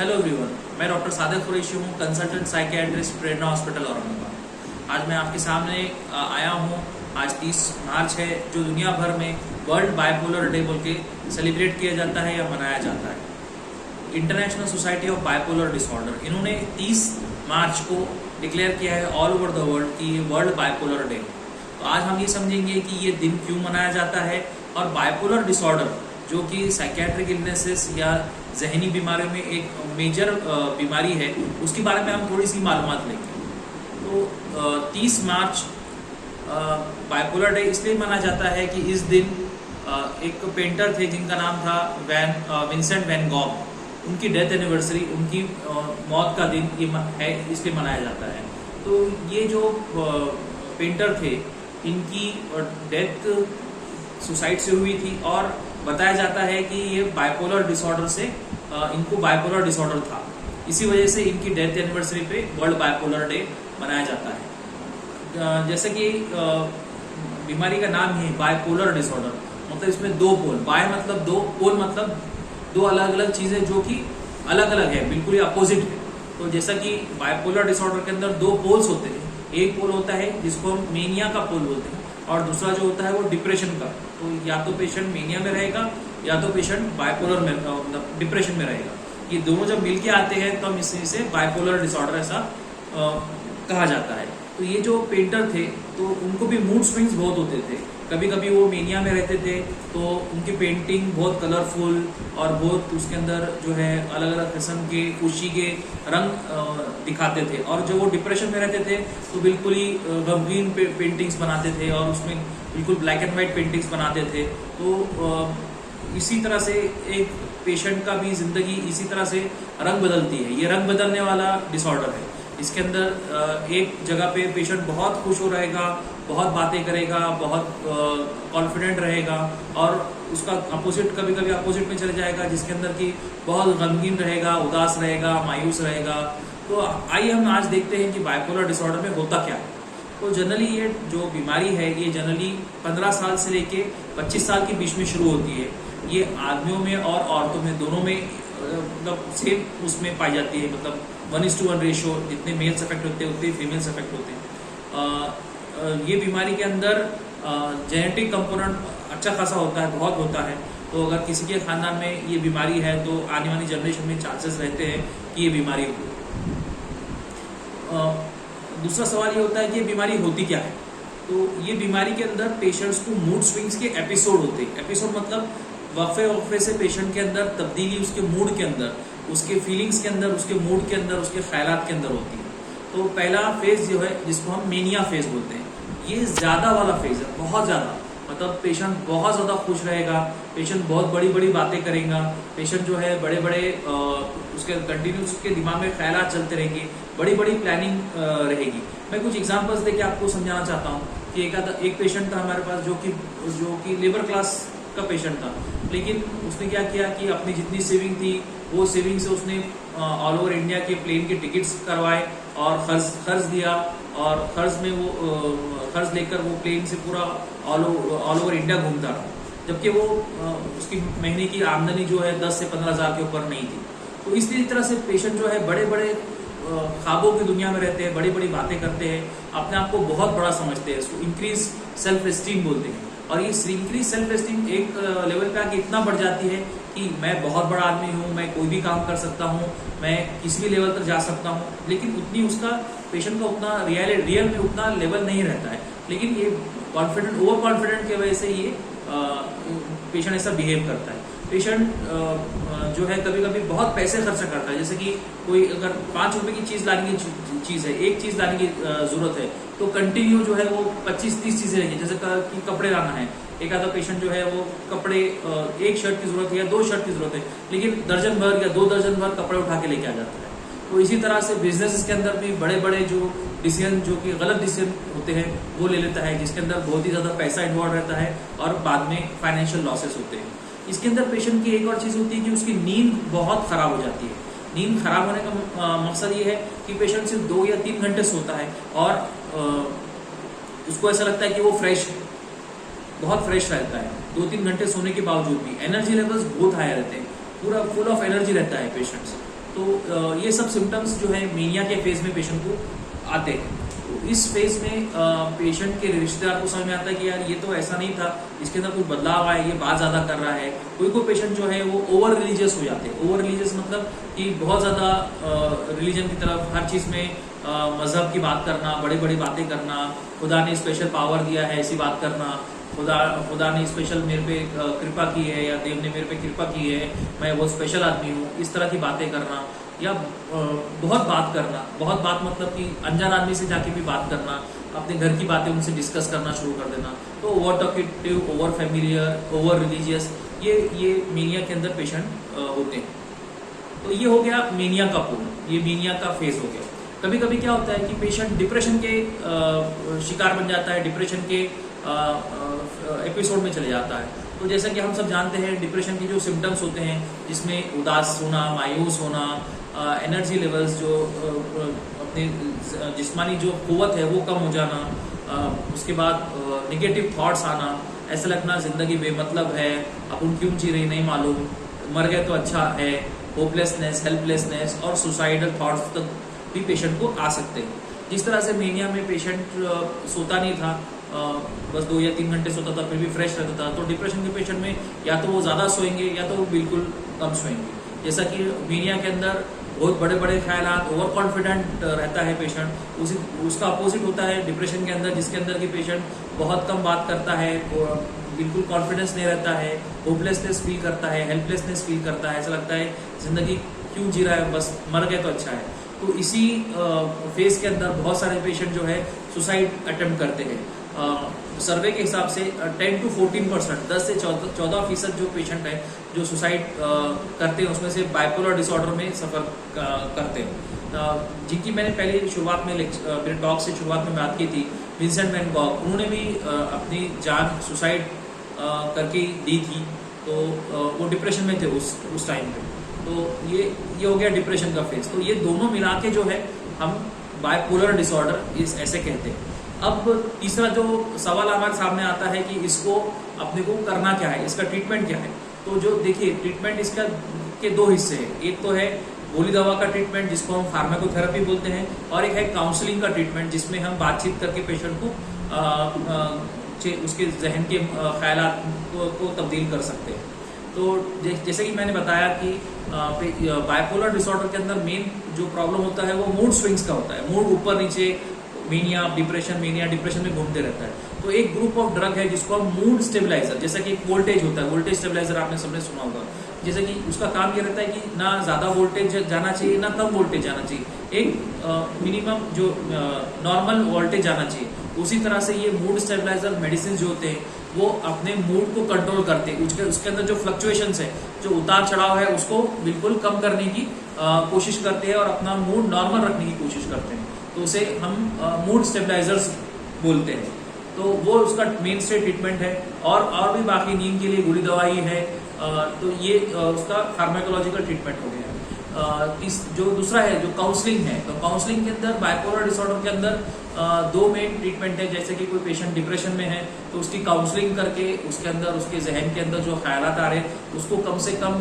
Hello everyone, मैं doctor Sadiq Qureshi हूँ, consultant psychiatrist, प्रेरणा hospital Aurangabad. आज मैं आपके सामने आया हूँ। आज 30 मार्च है, जो दुनिया भर में वर्ल्ड बाइपोलर डे बोल के सेलिब्रेट किया जाता है या मनाया जाता है। International society of bipolar disorder, इन्होंने 30 मार्च को डिक्लेयर किया है ऑल ओवर द वर्ल्ड कि वर्ल्ड बाइपोलर डे। तो आज हम ये समझेंगे कि ये दिन क्यों मनाया जाता है और बाइपोलर डिसऑर्डर जो कि साइकियाट्रिक इलनेसेस या जहनी बीमारियों में एक मेजर बीमारी है, उसके बारे में हम थोड़ी सी मालूमात लेंगे। तो 30 मार्च बाइपोलर डे इसलिए माना जाता है कि इस दिन एक पेंटर थे जिनका नाम था विंसेंट वैन गॉग। उनकी डेथ एनिवर्सरी, उनकी मौत का दिन ये है, इसलिए मनाया जाता है। तो ये जो पेंटर थे, इनकी डेथ सुसाइड से हुई थी और बताया जाता है कि ये बाइपोलर डिसऑर्डर से इनको बाइपोलर डिसऑर्डर था। इसी वजह से इनकी डेथ एनिवर्सरी पे वर्ल्ड बाइपोलर डे मनाया जाता है। जैसे कि बीमारी का नाम ही है बाइपोलर डिसऑर्डर, मतलब इसमें दो पोल, बाय मतलब दो, पोल मतलब दो अलग अलग चीजें जो कि अलग अलग है, बिल्कुल ही अपोजिट है। तो जैसा कि बाइपोलर डिसऑर्डर के अंदर दो पोल्स होते हैं। एक पोल होता है जिसको हम मेनिया का पोल बोलते हैं और दूसरा जो होता है वो डिप्रेशन का। तो या तो पेशेंट मेनिया में रहेगा या तो पेशेंट बाइपोलर में डिप्रेशन में रहेगा। ये दोनों जब मिलके आते हैं तो हम इसे बाइपोलर डिसऑर्डर ऐसा कहा जाता है। तो ये जो पेंटर थे तो उनको भी मूड स्विंग्स बहुत होते थे। कभी कभी वो मेनिया में रहते थे तो उनकी पेंटिंग बहुत कलरफुल और बहुत उसके अंदर जो है अलग अलग किस्म के खुशी के रंग दिखाते थे, और जो वो डिप्रेशन में रहते थे तो बिल्कुल ही गमगीन पेंटिंग्स बनाते थे और उसमें बिल्कुल ब्लैक एंड वाइट पेंटिंग्स बनाते थे। तो इसी तरह से एक पेशेंट का भी जिंदगी इसी तरह से रंग बदलती है। ये रंग बदलने वाला डिसऑर्डर है। इसके अंदर एक जगह पे पेशेंट बहुत खुश हो रहेगा, बहुत बातें करेगा, बहुत कॉन्फिडेंट रहेगा, और उसका अपोजिट कभी कभी अपोजिट में चले जाएगा जिसके अंदर की बहुत गमगीन रहेगा, उदास रहेगा, मायूस रहेगा। तो आइए हम आज देखते हैं कि बाइपोलर डिसऑर्डर में होता क्या है। तो जनरली ये जो बीमारी है ये जनरली 15 साल से लेके 25 साल के बीच में शुरू होती है। ये आदमियों में और औरतों में दोनों में मतलब सेम उसमें पाई जाती है, मतलब 1:1 रेशो। जितने मेल्स अफेक्ट होते हैं उतने फीमेल्स अफेक्ट होते हैं। ये बीमारी के अंदर जेनेटिक कंपोनेंट अच्छा खासा होता है, बहुत होता है। तो अगर किसी के खानदान में ये बीमारी है तो आने वाली जनरेशन में चांसेस रहते हैं कि ये बीमारी हो। दूसरा सवाल ये होता है कि ये बीमारी होती क्या है। तो ये बीमारी के अंदर पेशेंट्स को मूड स्विंग्स के एपिसोड होते हैं। एपिसोड मतलब वक्फे से पेशेंट के अंदर तब्दीली उसके मूड के अंदर, उसके फीलिंग्स के अंदर, उसके मूड के अंदर, उसके ख्यालात के अंदर होती है। तो पहला फेज जो है जिसको हम मेनिया फेज बोलते हैं, ये ज्यादा वाला फेज है, बहुत ज्यादा। मतलब पेशेंट बहुत ज्यादा खुश रहेगा, पेशेंट बहुत बड़ी बड़ी बातें करेगा, पेशेंट जो है बड़े बड़े उसके कंटिन्यूस उसके दिमाग में ख्यालात चलते रहेंगे, बड़ी बड़ी प्लानिंग रहेगी। मैं कुछ एग्जांपल्स देके आपको समझाना चाहता हूँ कि एक पेशेंट था हमारे पास जो कि लेबर क्लास का पेशेंट था, लेकिन उसने क्या किया कि अपनी जितनी सेविंग थी वो सेविंग से उसने ऑल ओवर इंडिया के प्लेन के टिकट्स करवाए और खर्च दिया, और खर्च लेकर वो प्लेन से पूरा ऑल ओवर इंडिया घूमता रहा, जबकि वो उसकी महीने की आमदनी जो है 10 से 15 हज़ार के ऊपर नहीं थी। तो इसी तरह से पेशेंट जो है बड़े बड़े ख्वाबों की दुनिया में रहते हैं, बड़ी बड़ी बातें करते हैं, अपने आप को बहुत बड़ा समझते हैं। इसको इंक्रीज सेल्फ एस्टीम बोलते हैं। और ये इंक्रीज सेल्फ एस्टीम एक लेवल पे आके इतना बढ़ जाती है कि मैं बहुत बड़ा आदमी हूँ, मैं कोई भी काम कर सकता हूँ, मैं किसी भी लेवल तक जा सकता हूँ। लेकिन उतनी उसका पेशेंट का उतना रियल में उतना लेवल नहीं रहता है। लेकिन ये ओवर कॉन्फिडेंट की वजह से ये पेशेंट ऐसा बिहेव करता है। पेशेंट जो है कभी कभी बहुत पैसे खर्च करता है। जैसे कि कोई अगर 5 रुपए की चीज लाने की चीज है, एक चीज लाने की जरूरत है, तो कंटिन्यू जो है वो 25-30 चीजें रहेंगी। जैसे कि कपड़े लाना है, एक आधा पेशेंट जो है वो कपड़े एक शर्ट की जरूरत है या 2 शर्ट की जरूरत है, लेकिन दर्जन भर या 2 दर्जन भर कपड़े उठा के लेके आ जाता है। तो इसी तरह से बिजनेस के अंदर भी बड़े बड़े जो डिसीजन जो कि गलत डिसीजन होते हैं वो ले लेता है, जिसके अंदर बहुत ही ज्यादा पैसा इन्वॉल्व रहता है और बाद में फाइनेंशियल लॉसेस होते हैं। इसके अंदर पेशेंट की एक और चीज होती है कि उसकी नींद बहुत खराब हो जाती है। नींद खराब होने का मकसद ये है कि पेशेंट सिर्फ 2 या 3 घंटे सोता है और उसको ऐसा लगता है कि वो फ्रेश है, बहुत फ्रेश रहता है। 2-3 घंटे सोने के बावजूद भी एनर्जी लेवल्स बहुत हाई रहते हैं, पूरा फुल ऑफ एनर्जी रहता है पेशेंट्स। तो ये सब सिम्टम्स जो है मेनिया के फेज में पेशेंट को आते हैं। तो इस फेज में पेशेंट के रिश्तेदार को समझ में आता है कि यार ये तो ऐसा नहीं था, इसके अंदर कुछ बदलाव आया, ये बात ज़्यादा कर रहा है। कोई पेशेंट जो है वो ओवर रिलीजियस हो जाते हैं। ओवर रिलीजियस मतलब कि बहुत ज़्यादा रिलीजन की तरफ, हर चीज़ में मजहब की बात करना, बड़ी बड़ी बातें करना, खुदा ने स्पेशल पावर दिया है ऐसी बात करना, खुदा ने स्पेशल मेरे पे कृपा की है, या देव ने मेरे पे कृपा की है, मैं बहुत स्पेशल आदमी हूँ, इस तरह की बातें करना, या बहुत बात करना। बहुत बात मतलब कि अनजान आदमी से जाके भी बात करना, अपने घर की बातें उनसे डिस्कस करना शुरू कर देना। तो over talkative, over familiar, over religious, ये मेनिया के अंदर पेशेंट होते हैं। तो ये हो गया मेनिया का पूर्ण, ये मेनिया का फेज हो गया। कभी कभी क्या होता है कि पेशेंट डिप्रेशन के शिकार बन जाता है, डिप्रेशन के एपिसोड में चले जाता है। तो जैसा कि हम सब जानते हैं, डिप्रेशन के जो सिम्टम्स होते हैं, जिसमें उदास होना, मायूस होना, एनर्जी लेवल्स जो अपने जिस्मानी जो कुव्वत है वो कम हो जाना, उसके बाद निगेटिव थॉट्स आना, ऐसा लगना ज़िंदगी बेमतलब है, अपन क्यों जी रही नहीं मालूम, मर गए तो अच्छा है, होपलेसनेस, हेल्पलेसनेस और सुसाइडल थॉट्स तक भी पेशेंट को आ सकते हैं। जिस तरह से मेनिया में पेशेंट सोता नहीं था, बस 2 या 3 घंटे सोता था फिर भी फ्रेश रहता था, तो डिप्रेशन के पेशेंट में या तो वो ज़्यादा सोएंगे या तो वो बिल्कुल कम सोएंगे। जैसा कि मेनिया के अंदर बहुत बड़े बड़े ख्यालात, ओवर कॉन्फिडेंट रहता है पेशेंट, उसका अपोजिट होता है डिप्रेशन के अंदर, जिसके अंदर की पेशेंट बहुत कम बात करता है, बिल्कुल कॉन्फिडेंस नहीं रहता है, होपलेसनेस फील करता है, हेल्पलेसनेस फील करता है, ऐसा लगता है ज़िंदगी क्यों जी रहा है, बस मर गए तो अच्छा है। तो इसी फेज के अंदर बहुत सारे पेशेंट जो है सुसाइड अटेम्प्ट करते हैं। सर्वे के हिसाब से 10 to 14%, 10 से 14% जो पेशेंट है जो सुसाइड करते हैं, उसमें से बाइपोलर डिसऑर्डर में सफ़र करते हैं। जिनकी मैंने पहले शुरुआत में मेरे टॉक से शुरुआत में बात की थी, विंसेंट वैन गॉग, उन्होंने भी अपनी जान सुसाइड करके दी थी। तो वो डिप्रेशन में थे उस टाइम पे। तो ये हो गया डिप्रेशन का फेज। तो ये दोनों मिला के जो है हम बाइपोलर डिसऑर्डर ऐसे कहते हैं। अब तीसरा जो सवाल हमारे सामने आता है कि इसको अपने को करना क्या है, इसका ट्रीटमेंट क्या है। तो जो देखिए, ट्रीटमेंट इसका के 2 हिस्से हैं। एक तो है गोली दवा का ट्रीटमेंट, जिसको हम फार्माकोथेरेपी बोलते हैं, और एक है काउंसलिंग का ट्रीटमेंट, जिसमें हम बातचीत करके पेशेंट को उसके जहन के ख्यालात को तब्दील कर सकते हैं। तो जैसे कि मैंने बताया कि बाइपोलर डिसऑर्डर के अंदर मेन जो प्रॉब्लम होता है वो मूड स्विंग्स का होता है। मूड ऊपर नीचे, मेनिया डिप्रेशन में घूमते रहता है। तो एक ग्रुप ऑफ ड्रग है जिसको हम मूड स्टेबलाइजर, जैसा कि एक वोल्टेज होता है, वोल्टेज स्टेबलाइजर आपने सबने सुना होगा। जैसे कि उसका काम ये रहता है कि ना ज़्यादा वोल्टेज जाना चाहिए ना कम वोल्टेज जाना चाहिए, एक मिनिमम जो नॉर्मल वोल्टेज जाना चाहिए। उसी तरह से ये मूड स्टेबलाइजर मेडिसिन जो होते हैं वो अपने मूड को कंट्रोल करते हैं। उसके अंदर जो फ्लक्चुएशंस है, जो उतार चढ़ाव है, उसको बिल्कुल कम करने की कोशिश करते हैं और अपना मूड नॉर्मल रखने की कोशिश करते हैं। तो उसे हम मूड स्टेबलाइजर्स बोलते हैं। तो वो उसका मेन स्टेट ट्रीटमेंट है। और भी बाकी नींद के लिए गोली दवाई है। तो ये उसका फार्माकोलॉजिकल ट्रीटमेंट हो गया। जो दूसरा है, जो काउंसलिंग है, तो काउंसलिंग के अंदर बाइपोलर डिसऑर्डर के अंदर 2 मेन ट्रीटमेंट है। जैसे कि कोई पेशेंट डिप्रेशन में है तो उसकी काउंसलिंग करके उसके अंदर, उसके जहन के अंदर जो ख्यालात आ रहे हैं उसको कम से कम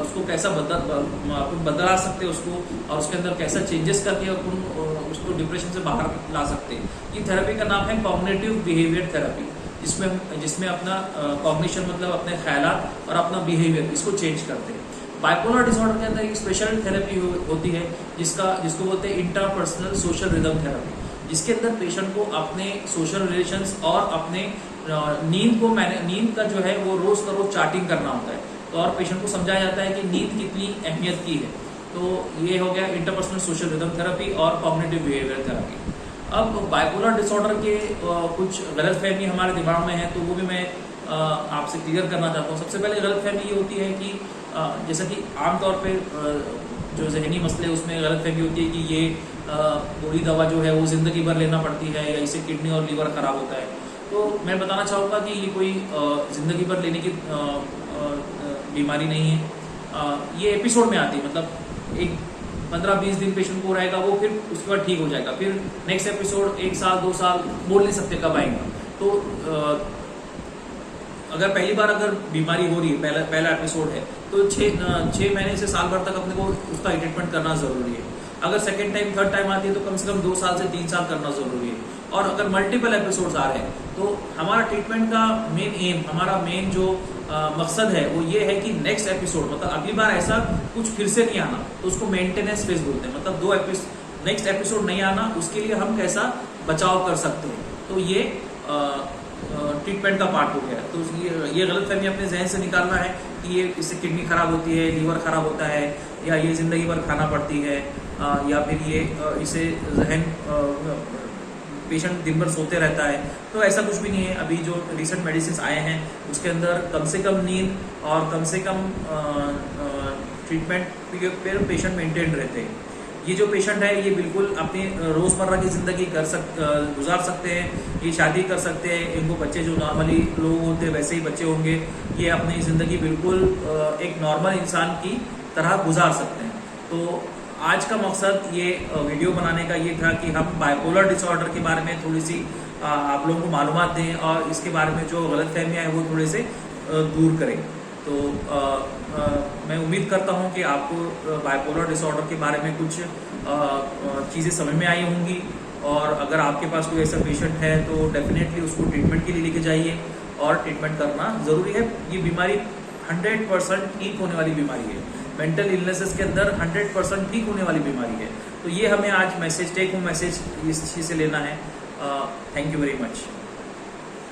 उसको कैसा बदला सकते हैं उसको, और उसके अंदर कैसा चेंजेस करके उसको डिप्रेशन से बाहर ला सकते हैं। ये थेरेपी का नाम है कॉग्निटिव बिहेवियर थेरेपी, जिसमें अपना कॉग्निशन मतलब अपने ख्यालात और अपना बिहेवियर, इसको चेंज करते हैं। बाइपोलर डिसऑर्डर के अंदर एक स्पेशल थेरेपी होती है जिसको बोलते हैं इंटरपर्सनल सोशल रिदम थेरेपी, जिसके अंदर पेशेंट को अपने सोशल रिलेशंस और अपने नींद का जो है वो रोज का रोज चार्टिंग करना होता है। तो और पेशेंट को समझाया जाता है कि नींद कितनी अहमियत की है। तो ये हो गया इंटरपर्सनल सोशल रिदम थेरेपी और कॉग्निटिव बिहेवियर थेरेपी। अब बाइपोलर डिसऑर्डर के कुछ गलतफहमी हमारे दिमाग में है, तो वो भी मैं आपसे क्लियर करना चाहता हूँ। सबसे पहले गलतफहमी ये होती है कि जैसा कि आमतौर पे जो जहनी मसले उसमें गलतफहमी होती है कि ये गोली दवा जो है वो ज़िंदगी भर लेना पड़ती है या इससे किडनी और लीवर खराब होता है। तो मैं बताना चाहूँगा कि ये कोई ज़िंदगी भर लेने की बीमारी नहीं है। ये एपिसोड में आती है, मतलब एक 15-20 दिन पेशेंट को रहेगा, वो फिर उसके बाद ठीक हो जाएगा। फिर नेक्स्ट एपिसोड 1 साल 2 साल बोल नहीं सकते कब आएगा। तो अगर पहली बार अगर बीमारी हो रही है, पहला एपिसोड है, तो 6 महीने से साल भर तक अपने को उसका ट्रीटमेंट करना जरूरी है। अगर सेकेंड टाइम थर्ड टाइम आती है तो कम से कम 2 साल से 3 साल करना जरूरी है। और अगर मल्टीपल एपिसोड्स आ रहे हैं तो हमारा ट्रीटमेंट का मेन एम, हमारा मेन जो मकसद है वो ये है कि नेक्स्ट एपिसोड, मतलब अगली बार ऐसा कुछ फिर से नहीं आना, तो उसको मेंटेनेंस फेज बोलते हैं। मतलब नेक्स्ट एपिसोड नहीं आना, उसके लिए हम कैसा बचाव कर सकते हैं। तो ये ट्रीटमेंट का पार्ट हो गया। तो ये गलतफहमी अपने जहन से निकालना है कि ये इससे किडनी खराब होती है, लीवर खराब होता है, या ये जिंदगी भर खाना पड़ती है, या फिर ये इसे जहन पेशेंट दिन भर सोते रहता है। तो ऐसा कुछ भी नहीं है। अभी जो रिसेंट मेडिसिन आए हैं उसके अंदर कम से कम नींद और कम से कम ट्रीटमेंट पे पेशेंट मेंटेन रहते हैं। ये जो पेशेंट है ये बिल्कुल अपनी रोजमर्रा की जिंदगी गुजार सकते हैं, ये शादी कर सकते हैं, इनको बच्चे जो नॉर्मली लोग होते हैं वैसे ही बच्चे होंगे, ये अपनी जिंदगी बिल्कुल एक नॉर्मल इंसान की तरह गुजार सकते हैं। तो आज का मकसद ये वीडियो बनाने का ये था कि हम बाइपोलर डिसऑर्डर के बारे में थोड़ी सी आप लोगों को मालूमात दें और इसके बारे में जो गलतफहमियां हैं वो थोड़े से दूर करें। तो मैं उम्मीद करता हूं कि आपको बाइपोलर डिसऑर्डर के बारे में कुछ चीज़ें समझ में आई होंगी। और अगर आपके पास कोई ऐसा पेशेंट है तो डेफिनेटली उसको ट्रीटमेंट के लिए लेके जाइए और ट्रीटमेंट करना ज़रूरी है। ये बीमारी 100% ठीक होने वाली बीमारी है। मेंटल इलनेसेस के अंदर 100% ठीक होने वाली बीमारी है। तो ये हमें आज मैसेज, टेक होम मैसेज इस चीज़ से लेना है। Thank you very much.